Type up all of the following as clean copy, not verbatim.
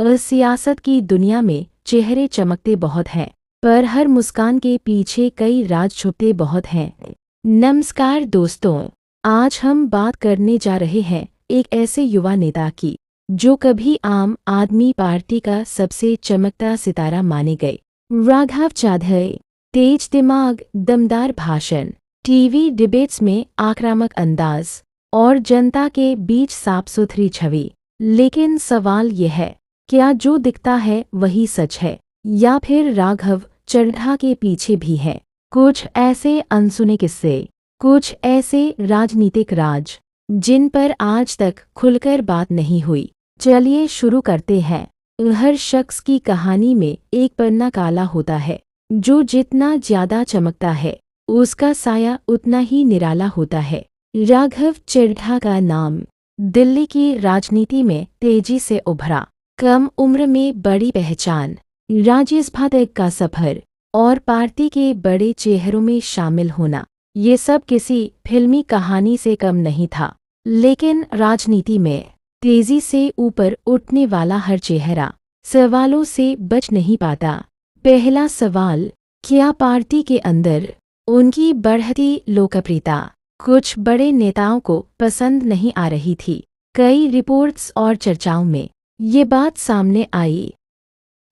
सियासत की दुनिया में चेहरे चमकते बहुत हैं, पर हर मुस्कान के पीछे कई राज छुपते बहुत हैं। नमस्कार दोस्तों, आज हम बात करने जा रहे हैं एक ऐसे युवा नेता की जो कभी आम आदमी पार्टी का सबसे चमकता सितारा माने गए। राघव चौधरी, तेज दिमाग, दमदार भाषण, टीवी डिबेट्स में आक्रामक अंदाज और जनता के बीच साफ सुथरी छवि। लेकिन सवाल यह है, क्या जो दिखता है वही सच है, या फिर राघव चड्ढा के पीछे भी है कुछ ऐसे अनसुने किस्से, कुछ ऐसे राजनीतिक राज जिन पर आज तक खुलकर बात नहीं हुई। चलिए शुरू करते हैं। हर शख्स की कहानी में एक पन्ना काला होता है, जो जितना ज्यादा चमकता है उसका साया उतना ही निराला होता है। राघव चड्ढा का नाम दिल्ली की राजनीति में तेजी से उभरा। कम उम्र में बड़ी पहचान, राज्यसभा तक का सफर और पार्टी के बड़े चेहरों में शामिल होना, ये सब किसी फिल्मी कहानी से कम नहीं था। लेकिन राजनीति में तेजी से ऊपर उठने वाला हर चेहरा सवालों से बच नहीं पाता। पहला सवाल, क्या पार्टी के अंदर उनकी बढ़ती लोकप्रियता कुछ बड़े नेताओं को पसंद नहीं आ रही थी। कई रिपोर्ट्स और चर्चाओं में ये बात सामने आई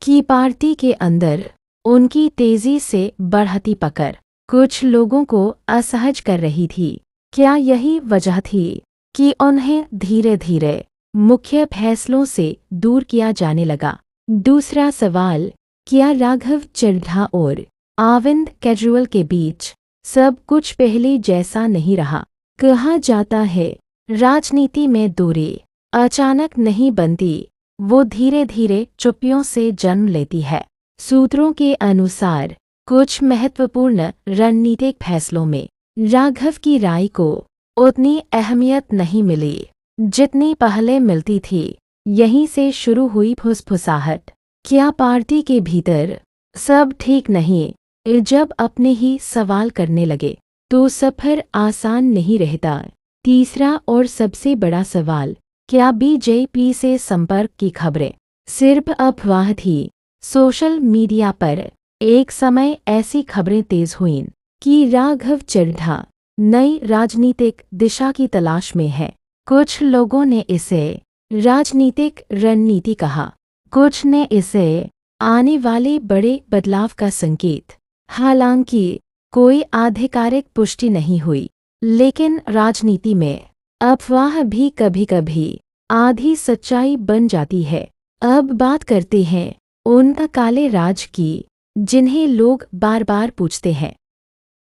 कि पार्टी के अंदर उनकी तेजी से बढ़ती पकड़ कुछ लोगों को असहज कर रही थी। क्या यही वजह थी कि उन्हें धीरे धीरे मुख्य फैसलों से दूर किया जाने लगा? दूसरा सवाल, क्या राघव चड्ढा और अरविंद केजरीवाल के बीच सब कुछ पहले जैसा नहीं रहा? कहा जाता है राजनीति में दूरी अचानक नहीं बनती, वो धीरे धीरे चुप्पियों से जन्म लेती है। सूत्रों के अनुसार कुछ महत्वपूर्ण रणनीतिक फैसलों में राघव की राय को उतनी अहमियत नहीं मिली जितनी पहले मिलती थी। यहीं से शुरू हुई फुसफुसाहट। क्या पार्टी के भीतर सब ठीक नहीं? जब अपने ही सवाल करने लगे तो सफर आसान नहीं रहता। तीसरा और सबसे बड़ा सवाल, क्या बीजेपी से संपर्क की खबरें सिर्फ अफवाह थी? सोशल मीडिया पर एक समय ऐसी खबरें तेज हुईं कि राघव चड्ढा नई राजनीतिक दिशा की तलाश में है। कुछ लोगों ने इसे राजनीतिक रणनीति कहा, कुछ ने इसे आने वाले बड़े बदलाव का संकेत। हालांकि कोई आधिकारिक पुष्टि नहीं हुई, लेकिन राजनीति में अफवाह भी कभी-कभी आधी सच्चाई बन जाती है। अब बात करते हैं उन काले राज की जिन्हें लोग बार बार पूछते हैं,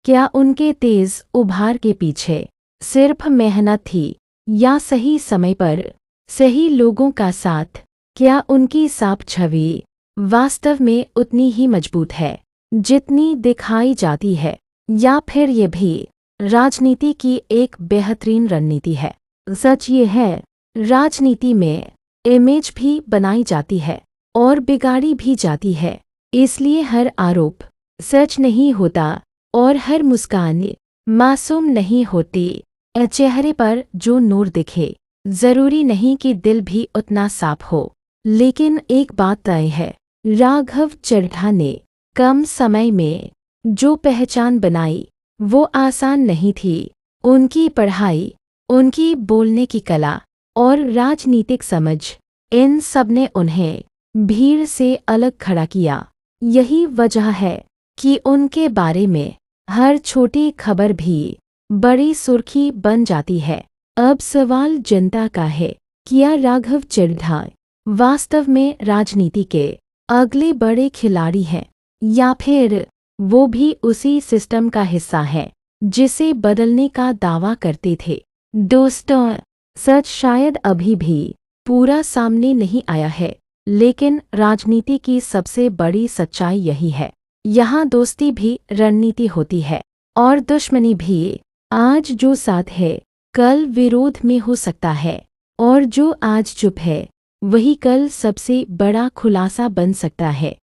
क्या उनके तेज उभार के पीछे सिर्फ मेहनत थी या सही समय पर सही लोगों का साथ? क्या उनकी साफ छवि वास्तव में उतनी ही मजबूत है जितनी दिखाई जाती है, या फिर ये भी राजनीति की एक बेहतरीन रणनीति है? सच ये है, राजनीति में इमेज भी बनाई जाती है और बिगाड़ी भी जाती है, इसलिए हर आरोप सच नहीं होता और हर मुस्कान मासूम नहीं होती। चेहरे पर जो नूर दिखे, जरूरी नहीं कि दिल भी उतना साफ हो। लेकिन एक बात तय है, राघव चड्ढा ने कम समय में जो पहचान बनाई वो आसान नहीं थी। उनकी पढ़ाई, उनकी बोलने की कला और राजनीतिक समझ, इन सब ने उन्हें भीड़ से अलग खड़ा किया। यही वजह है कि उनके बारे में हर छोटी खबर भी बड़ी सुर्खी बन जाती है। अब सवाल जनता का है, क्या राघव चड्ढा वास्तव में राजनीति के अगले बड़े खिलाड़ी हैं, या फिर वो भी उसी सिस्टम का हिस्सा है जिसे बदलने का दावा करते थे? दोस्तों, सच शायद अभी भी पूरा सामने नहीं आया है, लेकिन राजनीति की सबसे बड़ी सच्चाई यही है, यहाँ दोस्ती भी रणनीति होती है और दुश्मनी भी। आज जो साथ है कल विरोध में हो सकता है, और जो आज चुप है वही कल सबसे बड़ा खुलासा बन सकता है।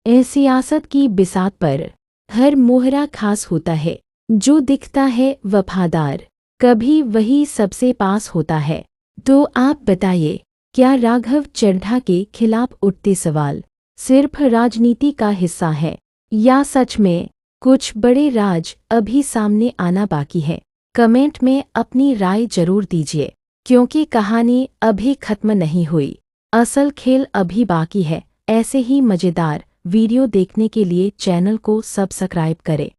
सियासत की बिसात पर हर मोहरा खास होता है। जो दिखता है वफादार, कभी वही सबसे पास होता है। तो आप बताइए, क्या राघव चड्ढा के खिलाफ उठते सवाल सिर्फ राजनीति का हिस्सा है या सच में कुछ बड़े राज अभी सामने आना बाकी है? कमेंट में अपनी राय जरूर दीजिए, क्योंकि कहानी अभी खत्म नहीं हुई, असल खेल अभी बाकी है। ऐसे ही मज़ेदार वीडियो देखने के लिए चैनल को सब्सक्राइब करें।